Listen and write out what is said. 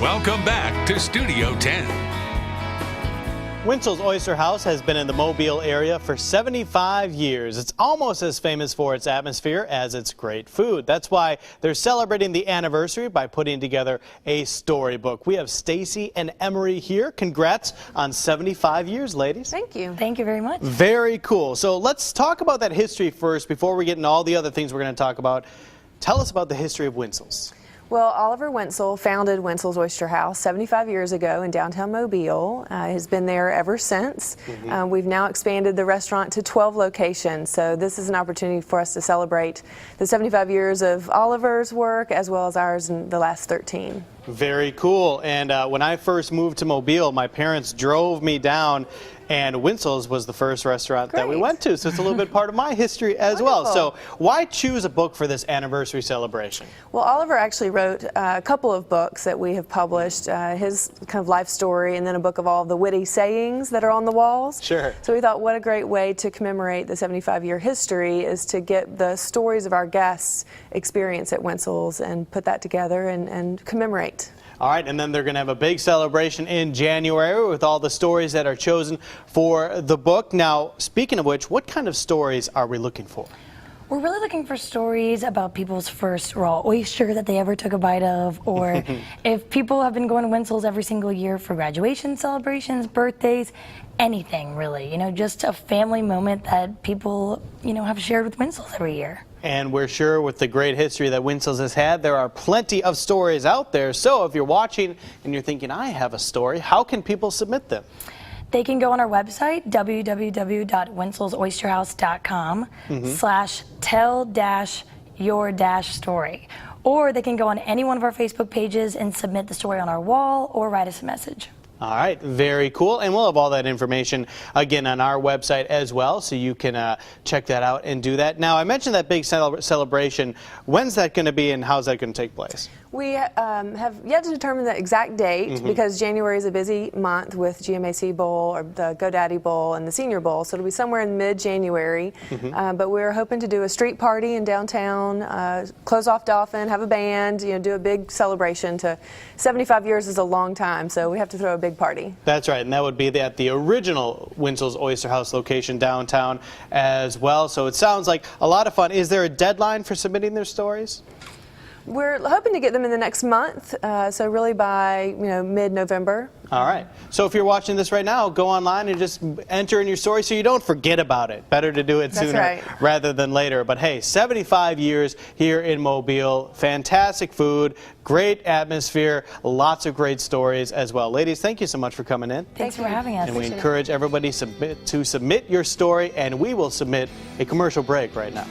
Welcome back to Studio 10. Wintzell's Oyster House has been in the Mobile area for 75 years. It's almost as famous for its atmosphere as its great food. That's why they're celebrating the anniversary by putting together a storybook. We have Stacy and Emery here. Congrats on 75 years, ladies. Thank you. Thank you very much. Very cool. So let's talk about that history first before we get into all the other things we're going to talk about. Tell us about the history of Wintzell's. Well, Oliver Wintzell founded Wintzell's Oyster House 75 years ago in downtown Mobile. Has been there ever since. We've now expanded the restaurant to 12 locations, so this is an opportunity for us to celebrate the 75 years of Oliver's work as well as ours in the last 13. Very cool. And when I first moved to Mobile, my parents drove me down, and Wintzell's was the first restaurant that we went to. So it's a little bit part of my history as well. So why choose a book for this anniversary celebration? Well, Oliver actually wrote a couple of books that we have published, his kind of life story, and then a book of all the witty sayings that are on the walls. Sure. So we thought what a great way to commemorate the 75-year history is to get the stories of our guests' experience at Wintzell's and put that together and commemorate. All right, and then they're going to have a big celebration in January with all the stories that are chosen for the book. Now, speaking of which, what kind of stories are we looking for? We're really looking for stories about people's first raw oyster that they ever took a bite of, or if people have been going to Wintzell's every single year for graduation celebrations, birthdays, anything really. You know, just a family moment that people, you know, have shared with Wintzell's every year. And we're sure with the great history that Wintzell's has had, there are plenty of stories out there. So if you're watching and you're thinking, I have a story, how can people submit them? They can go on our website, www.wintzellsoysterhouse.com/tell-your-story. Or they can go on any one of our Facebook pages and submit the story on our wall or write us a message. All right, very cool. And we'll have all that information again on our website as well, so you can check that out and do that. Now, I mentioned that big celebration. When's that going to be and how's that going to take place? We have yet to determine the exact date because January is a busy month with GMAC Bowl or the GoDaddy Bowl and the Senior Bowl, so it'll be somewhere in mid-January. But we're hoping to do a street party in downtown, close off Dolphin, have a band, you know, do a big celebration. 75 years is a long time, so we have to throw a big party. That's right, and that would be at the original Wintzell's Oyster House location downtown as well. So it sounds like a lot of fun. Is there a deadline for submitting their stories? We're hoping to get them in the next month, so really by mid-November. All right. So if you're watching this right now, go online and just enter in your story so you don't forget about it. Better to do it sooner rather than later. But hey, 75 years here in Mobile, fantastic food, great atmosphere, lots of great stories as well. Ladies, thank you so much for coming in. Thanks for having us. And we encourage everybody to submit your story, and we will submit a commercial break right now.